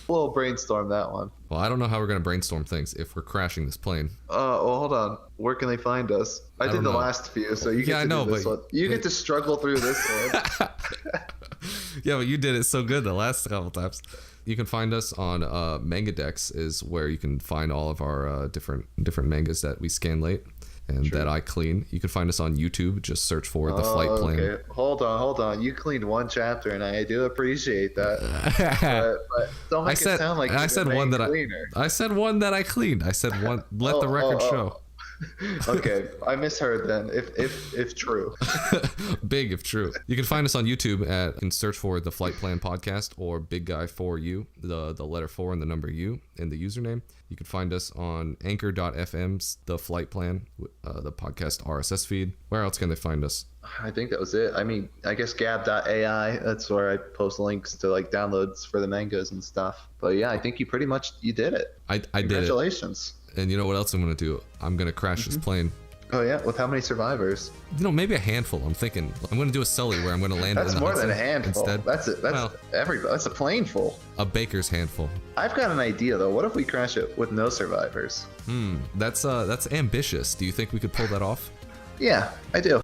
We'll brainstorm that one. Well, I don't know how we're gonna brainstorm things if we're crashing this plane. Well, hold on. Where can they find us? I did don't the know. last few, so you Yeah, get I to know, do this but- one. You get to struggle through this one. Yeah, but you did it so good the last couple times. You can find us on Manga Dex, is where you can find all of our different mangas that we scan late and that I clean. You can find us on YouTube. Just search for the Flight Plan. Okay, hold on. You cleaned one chapter, and I do appreciate that. but don't make it sound like I you're said the one main that cleaner. I said one that I cleaned. I said one. Let the record show. Okay, I misheard then. If true. Big if true. You can find us on YouTube at, you can search for the Flight Plan Podcast or Big Guy 4U, the letter 4 and the number U in the username. You can find us on anchor.fm's The Flight Plan, the podcast RSS feed. Where else can they find us? I think that was it. I mean, I guess gab.ai, that's where I post links to like downloads for the mangas and stuff. But yeah, I think you did it. I did it. Congratulations. And you know what else I'm going to do? I'm going to crash this plane. Oh yeah, with how many survivors? You know, maybe a handful. I'm thinking I'm going to do a Sully where I'm going to land That's in the more than a Hudson handful. instead. That's it. That's Well, that's a plane full. a baker's handful. I've got an idea though. What if we crash it with no survivors? That's ambitious. Do you think we could pull that off? Yeah, I do.